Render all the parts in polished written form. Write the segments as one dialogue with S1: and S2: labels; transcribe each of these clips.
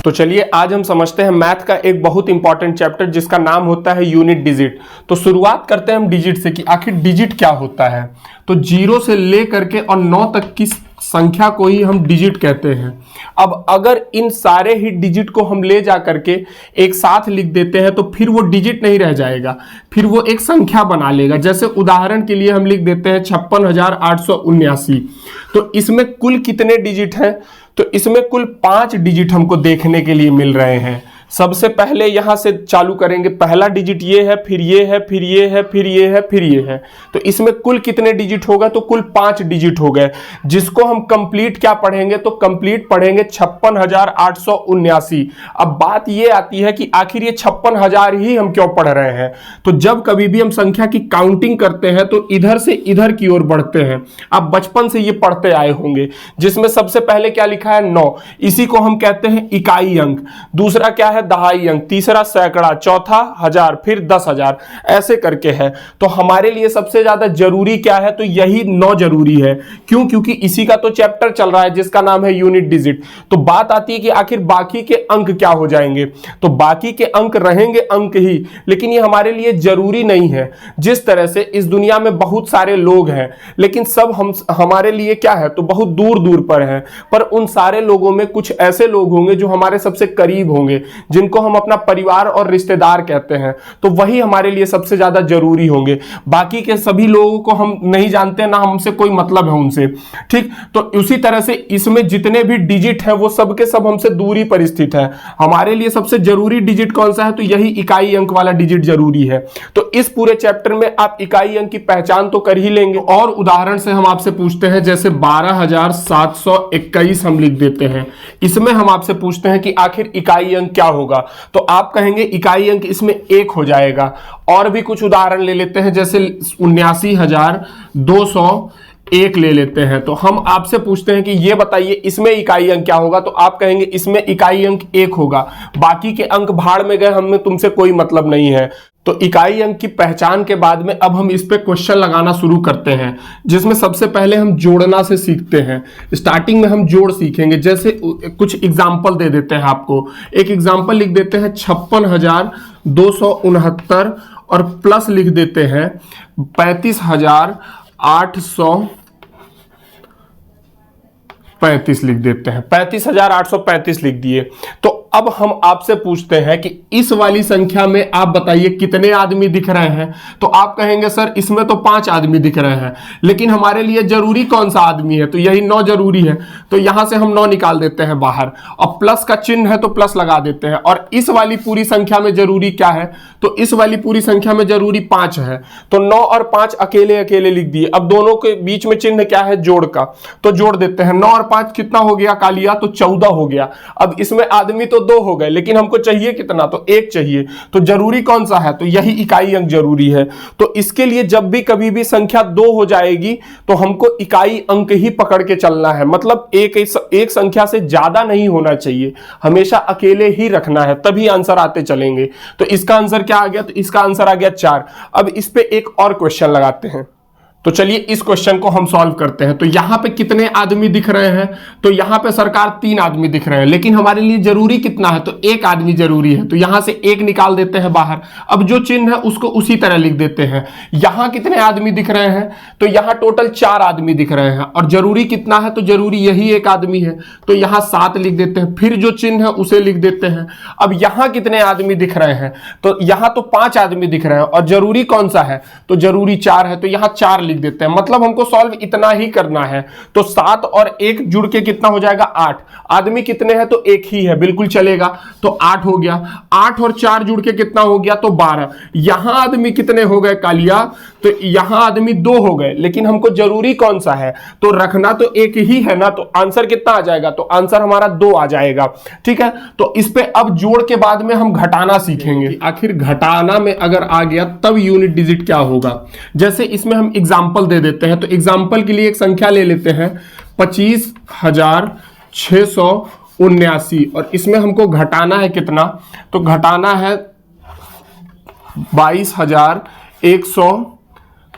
S1: तो चलिए आज हम समझते हैं मैथ का एक बहुत इंपॉर्टेंट चैप्टर जिसका नाम होता है यूनिट डिजिट। तो शुरुआत करते हैं हम डिजिट से कि आखिर डिजिट क्या होता है। तो 0 से लेकर के और 9 तक की संख्या को ही हम डिजिट कहते हैं। अब अगर इन सारे ही डिजिट को हम ले जा करके एक साथ लिख देते हैं तो फिर वो डिजिट नहीं रह जाएगा, फिर वो एक संख्या बना लेगा। जैसे उदाहरण के लिए हम लिख देते हैं 56,879। तो इसमें कुल कितने डिजिट हैं? तो इसमें कुल 5 डिजिट हमको देखने के लिए मिल रहे हैं। सबसे पहले यहां से चालू करेंगे, पहला डिजिट ये है, फिर ये है, फिर ये है, फिर ये है, फिर ये है। तो इसमें कुल कितने डिजिट होगा? तो कुल 5 डिजिट हो गए, जिसको हम कंप्लीट क्या पढ़ेंगे? तो कंप्लीट पढ़ेंगे 56,879। अब बात ये आती है कि आखिर ये 56,000 ही हम क्यों पढ़ रहे हैं? तो जब कभी भी हम संख्या की काउंटिंग करते हैं तो इधर से इधर की ओर बढ़ते हैं। आप बचपन से ये पढ़ते आए होंगे, जिसमें सबसे पहले क्या लिखा है? 9। इसी को हम कहते हैं इकाई अंक। दूसरा क्या है? दहाई अंक। तीसरा सैकड़ा, चौथा हजार, फिर 10,000, ऐसे करके है। तो हमारे लिए सबसे ज्यादा जरूरी क्या है? तो यही 9 जरूरी है। क्यों? क्योंकि इसी का तो चैप्टर चल रहा है जिसका नाम है यूनिट डिजिट। तो बात आती है कि आखिर बाकी के अंक क्या हो जाएंगे? तो बाकी के अंक रहेंगे अंक ही, लेकिन ये हमारे लिए जरूरी नहीं है। जिस तरह से इस दुनिया में बहुत सारे लोग हैं, लेकिन सब हमारे लिए क्या है? तो बहुत दूर दूर पर हैं। पर उन सारे लोगों में कुछ ऐसे लोग होंगे जो हमारे सबसे करीब होंगे, जिनको हम अपना परिवार और रिश्तेदार कहते हैं। तो वही हमारे लिए सबसे ज्यादा जरूरी होंगे। बाकी के सभी लोगों को हम नहीं जानते, ना हमसे कोई मतलब है उनसे। ठीक, तो उसी तरह से इसमें जितने भी डिजिट हैं वो सब के सब हमसे दूरी पर स्थित है। हमारे लिए सबसे जरूरी डिजिट कौन सा है? तो यही इकाई अंक वाला डिजिट जरूरी है। तो इस पूरे चैप्टर में आप इकाई अंक की पहचान तो कर ही लेंगे। और उदाहरण से हम आपसे पूछते हैं, जैसे 12,721 हम लिख देते हैं। इसमें हम आपसे पूछते हैं कि आखिर इकाई अंक क्या होगा? तो आप कहेंगे इकाई अंक इसमें 1 हो जाएगा। और भी कुछ उदाहरण ले लेते हैं, जैसे 79,201 ले लेते हैं। तो हम आपसे पूछते हैं कि ये बताइए इसमें इकाई अंक क्या होगा? तो आप कहेंगे इसमें इकाई अंक 1 होगा। बाकी के अंक भाड़ में गए, हमें तुमसे कोई मतलब नहीं है। तो इकाई अंक की पहचान के बाद में अब हम इस पे क्वेश्चन लगाना शुरू करते हैं, जिसमें सबसे पहले हम जोड़ना से सीखते हैं। स्टार्टिंग में हम जोड़ सीखेंगे। जैसे कुछ एग्जाम्पल दे देते हैं आपको। एक एग्जाम्पल लिख देते हैं 56,269 और प्लस लिख देते हैं 35,835 लिख देते हैं। 35,835 लिख दिए। तो अब हम आपसे पूछते हैं कि इस वाली संख्या में आप बताइए कितने आदमी दिख रहे हैं? तो आप कहेंगे सर इसमें तो 5 आदमी दिख रहे हैं, लेकिन हमारे लिए जरूरी कौन सा आदमी है? तो यही 9 जरूरी है। तो यहां से हम 9 निकाल देते हैं बाहर, और प्लस का चिन्ह है तो प्लस लगा देते हैं। और इस वाली पूरी संख्या में जरूरी क्या है? तो इस वाली पूरी संख्या में जरूरी 5 है। तो 9 और 5 अकेले अकेले लिख दिए। अब दोनों के बीच में चिन्ह क्या है? जोड़ का। तो जोड़ देते हैं। 9 और 5 कितना हो गया कालिया? तो 14 हो गया। अब इसमें आदमी तो 2 हो गए, लेकिन हमको चाहिए कितना? तो 1 चाहिए। तो जरूरी कौन सा है? तो यही इकाई अंक जरूरी है। तो इसके लिए जब भी कभी भी संख्या 2 हो जाएगी तो हमको इकाई अंक ही पकड़ के चलना है। मतलब एक संख्या से ज्यादा नहीं होना चाहिए, हमेशा अकेले ही रखना है, तभी आंसर आते चलेंगे। तो इसका आंसर क्या आ गया? तो इसका आंसर आ गया 4। अब इस पे एक और क्वेश्चन लगाते हैं। तो चलिए इस क्वेश्चन को हम सॉल्व करते हैं। तो यहां पे कितने आदमी दिख रहे हैं? तो यहां पे सरकार 3 आदमी दिख रहे हैं, लेकिन हमारे लिए जरूरी कितना है? तो 1 आदमी जरूरी है। तो यहां से 1 निकाल देते हैं बाहर। अब जो चिन्ह है उसको उसी तरह लिख देते हैं। यहां कितने आदमी दिख रहे हैं? तो यहां टोटल 4 आदमी दिख रहे हैं। और जरूरी कितना है? तो जरूरी यही 1 आदमी है। तो यहां 7 लिख देते हैं। फिर जो चिन्ह है उसे लिख देते हैं। अब यहां कितने आदमी दिख रहे हैं? तो यहां तो 5 आदमी दिख रहे हैं, और जरूरी कौन सा है? तो जरूरी 4 है। तो यहां 4 लिख देते हैं। मतलब हमको सॉल्व इतना ही करना है। तो 7 और 1 जुड़ के कितना हो जाएगा? 8। आदमी कितने हैं? तो 1 ही है, बिल्कुल चलेगा। तो 8 हो गया। 8 और 4 जुड़ के कितना हो गया? तो 12। यहां आदमी कितने हो गए कालिया? तो यहां आदमी 2 हो गए, लेकिन हमको जरूरी कौन सा है? तो रखना तो 1 ही है ना। तो आंसर कितना आ जाएगा? तो आंसर हमारा 2 आ जाएगा। ठीक है। तो इस पे अब जोड़ के बाद में हम घटाना सीखेंगे। आखिर घटाना में अगर आ गया तब यूनिट डिजिट क्या होगा। जैसे इसमें हम एग्जाम्पल दे देते हैं। तो एग्जाम्पल के लिए एक संख्या ले लेते हैं 25,679, और इसमें हमको घटाना है कितना? तो घटाना है 22,100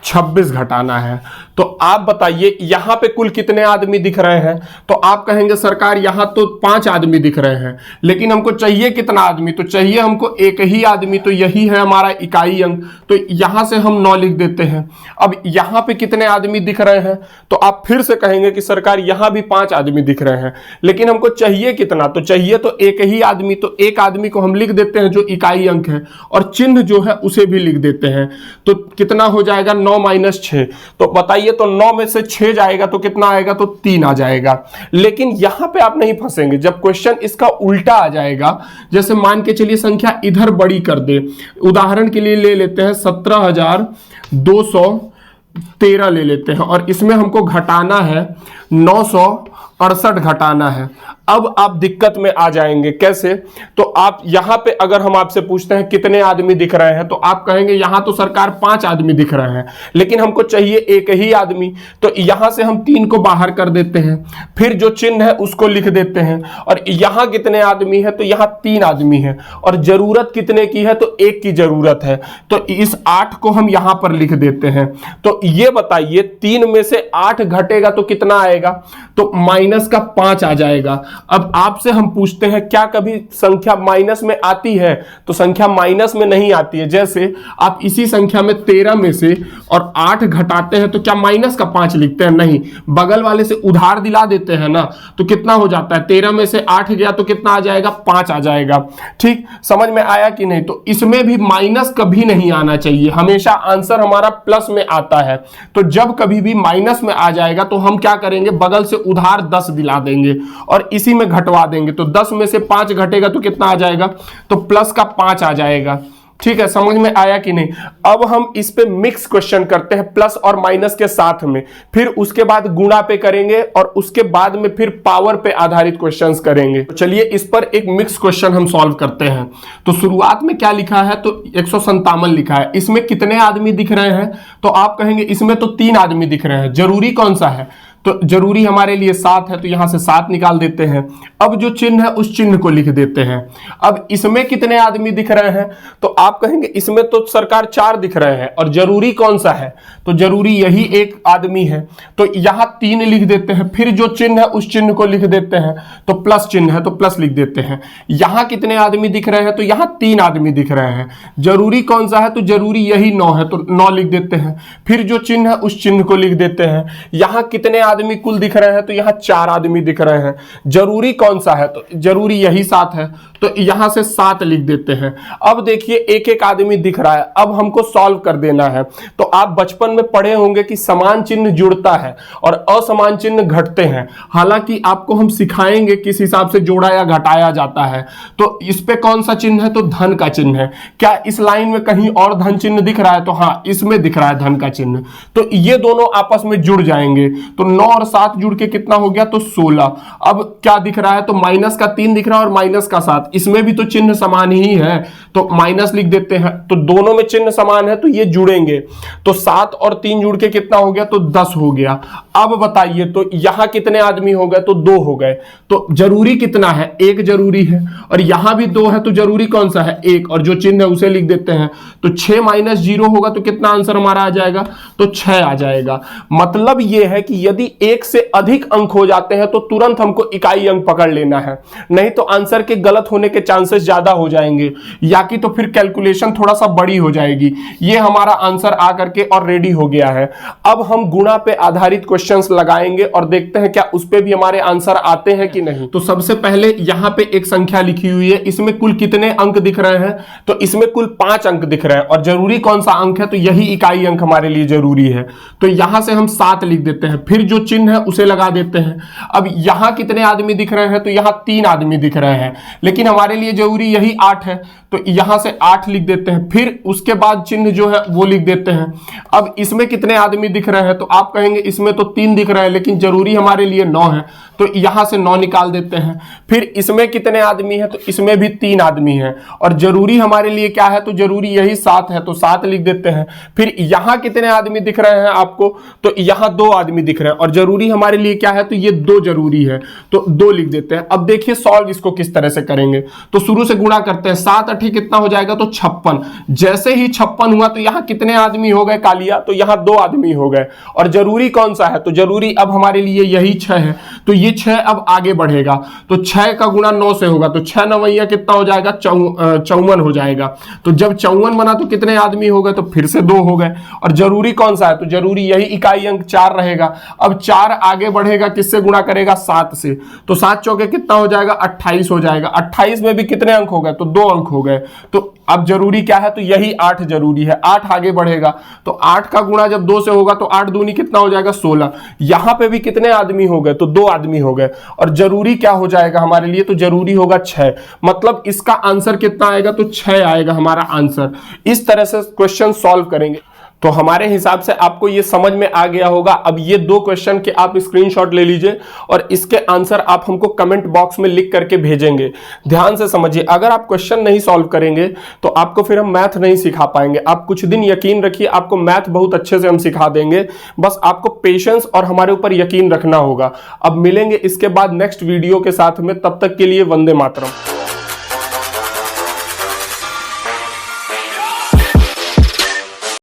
S1: 26 घटाना है। तो आप बताइए यहां पे कुल कितने आदमी दिख रहे हैं? तो आप कहेंगे सरकार यहां तो 5 आदमी दिख रहे हैं, लेकिन हमको चाहिए कितना आदमी? तो चाहिए हमको एक ही आदमी, तो यही है हमारा इकाई अंक। तो यहां से हम 9 लिख देते हैं। अब यहां पे कितने आदमी दिख रहे हैं? तो आप फिर से कहेंगे कि सरकार यहां भी 5 आदमी दिख रहे हैं, लेकिन हमको चाहिए कितना? तो चाहिए तो एक ही आदमी, तो एक आदमी को हम लिख देते हैं जो इकाई अंक है, और चिन्ह जो है उसे भी लिख देते हैं। तो कितना हो जाएगा? 9 - 6। तो बताइए, तो 9 में से 6 जाएगा तो कितना आएगा? तो 3 आ जाएगा। लेकिन यहां पे आप नहीं फंसेंगे। जब क्वेश्चन इसका उल्टा आ जाएगा, जैसे मान के चलिए संख्या इधर बड़ी कर दे, उदाहरण के लिए ले लेते हैं 17,213 ले लेते हैं, और इसमें हमको घटाना है 968 घटाना है। अब आप दिक्कत में आ जाएंगे। कैसे? तो आप यहां पे अगर हम आपसे पूछते हैं कितने आदमी दिख रहे हैं, तो आप कहेंगे यहां तो सरकार 5 आदमी दिख रहे हैं, लेकिन हमको चाहिए एक ही आदमी। तो यहां से हम 3 को बाहर कर देते हैं, फिर जो चिन्ह है उसको लिख देते हैं। और यहां कितने आदमी है? तो यहां 3 आदमी है, और जरूरत कितने की है? तो 1 की जरूरत है। तो इस 8 को हम यहां पर लिख देते हैं। तो ये बताइए 3 में से 8 घटेगा तो कितना आएगा? तो -5 आ जाएगा। अब आपसे हम पूछते हैं क्या कभी संख्या माइनस में आती है? तो संख्या माइनस में नहीं आती है। जैसे आप इसी संख्या में 13 में से और 8 घटाते हैं तो क्या -5 लिखते हैं? नहीं, बगल वाले से उधार दिला देते हैं ना। तो कितना हो जाता है? 13 में से 8 गया तो कितना आ जाएगा? 5 आ जाएगा। ठीक, समझ में आया कि नहीं? तो इसमें भी माइनस कभी नहीं आना चाहिए, हमेशा आंसर हमारा प्लस में आता है। तो जब कभी भी माइनस में आ जाएगा तो हम क्या करेंगे? बगल से उधार 10 दिला देंगे और इसी में घटवा देंगे। तो 10 में से 5 घटेगा तो कितना आ जाएगा? तो +5 आ जाएगा। ठीक है, समझ में आया कि नहीं? अब हम इस पे मिक्स क्वेश्चन करते हैं, प्लस और माइनस के साथ में, फिर उसके बाद गुणा पे करेंगे, और उसके बाद में फिर पावर पे आधारित क्वेश्चंस करेंगे। तो चलिए इस पर एक मिक्स क्वेश्चन हम सॉल्व करते हैं। तो शुरुआत में क्या लिखा है? तो 157 लिखा है। इसमें कितने आदमी दिख रहे हैं? तो आप कहेंगे इसमें तो 3 आदमी दिख रहे हैं। जरूरी कौन सा है? तो जरूरी हमारे लिए 7 है, तो यहां से 7 निकाल देते हैं। अब जो चिन्ह है उस चिन्ह को लिख देते हैं। अब इसमें कितने आदमी दिख रहे हैं? तो आप कहेंगे इसमें तो सरकार 4 दिख रहे हैं, और जरूरी कौन सा है? तो जरूरी यही एक आदमी है, तो यहां 3 लिख देते हैं। फिर जो चिन्ह है उस चिन्ह को लिख देते हैं। तो प्लस चिन्ह है तो प्लस लिख देते हैं। यहां कितने आदमी दिख रहे हैं? तो यहां 3 आदमी दिख रहे हैं। जरूरी कौन सा है? तो जरूरी यही 9 है, तो 9 लिख देते हैं। फिर जो चिन्ह है उस चिन्ह को लिख देते हैं। यहां कितने आदमी कुल दिख रहे हैं? तो यहां 4 आदमी दिख रहे हैं। जरूरी कौन सा है? तो जरूरी यही 7 है, तो यहां से 7 लिख देते हैं। अब देखिए एक एक आदमी दिख रहा है, अब हमको सॉल्व कर देना है। तो आप बचपन में पढ़े होंगे कि समान चिन्ह जुड़ता है और असमान चिन्ह घटते हैं। हालांकि आपको हम सिखाएंगे किस हिसाब से जोड़ा या घटाया जाता है। तो इस पे कौन सा चिन्ह है? तो धन का चिन्ह है। क्या इस लाइन में कहीं और धन चिन्ह दिख रहा है? तो हाँ, इसमें दिख रहा है धन का चिन्ह। तो ये दोनों आपस में जुड़ जाएंगे। तो 9 और 7 जुड़ के कितना हो गया? तो 16। अब क्या दिख रहा है? तो माइनस का 3 दिख रहा है और माइनस का 7। इसमें भी तो चिन्ह समान ही है, तो माइनस लिख देते हैं। तो दोनों में चिन्ह समान है तो ये जुड़ेंगे। तो 7 और 3 जुड़ के कितना हो गया? तो 10 हो गया। अब बताइए तो यहां कितने आदमी हो गए? तो 2 हो गए। तो जरूरी कितना है? 1 जरूरी है, और यहां भी 2 है, तो जरूरी कौन सा है? 1, और जो चिन्ह है उसे लिख देते हैं। तो 6 - 0 होगा तो कितना आंसर हमारा आ जाएगा? तो 6 आ जाएगा। मतलब यह है कि यदि 1 से अधिक अंक हो जाते हैं तो तुरंत हमको इकाई अंक पकड़ लेना है, नहीं तो आंसर के गलत होने के चांसेस ज्यादा हो जाएंगे, या कि तो फिर कैलकुलेशन थोड़ा सा बड़ी हो जाएगी। ये हमारा आंसर आकर के और रेडी हो गया है। अब हम गुणा पे आधारित क्वेश्चंस लगाएंगे और देखते हैं क्या उस पे भी हमारे आंसर आते हैं कि नहीं। तो सबसे पहले यहां पे एक संख्या लिखी हुई है, इसमें कुल कितने अंक दिख रहे हैं? तो इसमें कुल 5 अंक दिख रहे हैं, और जरूरी कौन सा अंक है? तो यही इकाई अंक हमारे लिए जरूरी है। तो यहां से हम 7 लिख देते हैं, फिर जो चिन्ह है उसे लगा देते हैं। अब यहां कितने आदमी दिख रहे हैं? तो यहां 3 आदमी दिख रहे हैं, लेकिन हमारे लिए जरूरी यही 8 है, तो यहां से 8 लिख देते हैं। फिर उसके बाद चिन्ह जो है वो लिख देते हैं। अब इसमें कितने आदमी दिख रहे हैं? तो आप कहेंगे इसमें तो 3 दिख रहे हैं, लेकिन जरूरी हमारे लिए 9 है, तो यहां से 9 निकाल देते हैं। फिर इसमें कितने आदमी हैं, तो इसमें भी 3 आदमी हैं, और जरूरी हमारे लिए क्या है, तो जरूरी यही 7 है, तो 7 लिख देते हैं। फिर यहां कितने आदमी दिख रहे हैं आपको, तो यहां 2 आदमी दिख रहे हैं, और जरूरी हमारे लिए क्या है, तो ये 2 जरूरी है, तो 2 लिख देते हैं। अब देखिए सॉल्व इसको किस तरह से करेंगे, तो शुरू से गुणा करते हैं। 7 8 कितना हो जाएगा, तो 56। जैसे ही 56 हुआ तो यहां कितने आदमी हो गए कालिया, तो यहां 2 आदमी हो गए, और जरूरी कौन सा है, तो जरूरी अब हमारे लिए यही 6 है, तो ये 6 अब आगे बढ़ेगा, तो 6 का गुणा 9 से होगा, तो 6 9 कितना हो जाएगा, 54 हो जाएगा। तो जब 54 बना तो कितने आदमी हो गए, तो फिर से 2 हो गए, और जरूरी कौन सा है, तो जरूरी यही इकाई अंक 4 रहेगा। अब 4 आगे बढ़ेगा, किससे गुणा करेगा, 7 से, तो 7 चौके कितना हो जाएगा, 28 हो जाएगा। 28 में भी कितने अंक हो गए, तो 2 अंक हो गए। तो अब जरूरी क्या है, तो यही 8 जरूरी है। 8 आगे बढ़ेगा, तो 8 का गुणा जब 2 से होगा तो 8 दूनी कितना हो जाएगा, 16। यहां पे भी कितने आदमी हो गए, तो 2 आदमी हो गए, और जरूरी क्या हो जाएगा हमारे लिए, तो जरूरी होगा 6। मतलब इसका आंसर कितना आएगा, तो 6 आएगा हमारा आंसर। इस तरह से क्वेश्चन सॉल्व करेंगे। तो हमारे हिसाब से आपको ये समझ में आ गया होगा। अब ये 2 क्वेश्चन के आप स्क्रीनशॉट ले लीजिए, और इसके आंसर आप हमको कमेंट बॉक्स में लिख करके भेजेंगे। ध्यान से समझिए, अगर आप क्वेश्चन नहीं सॉल्व करेंगे तो आपको फिर हम मैथ नहीं सिखा पाएंगे। आप कुछ दिन यकीन रखिए, आपको मैथ बहुत अच्छे से हम सिखा देंगे, बस आपको पेशेंस और हमारे ऊपर यकीन रखना होगा। अब मिलेंगे इसके बाद नेक्स्ट वीडियो के साथ में, तब तक के लिए वंदे मातरम।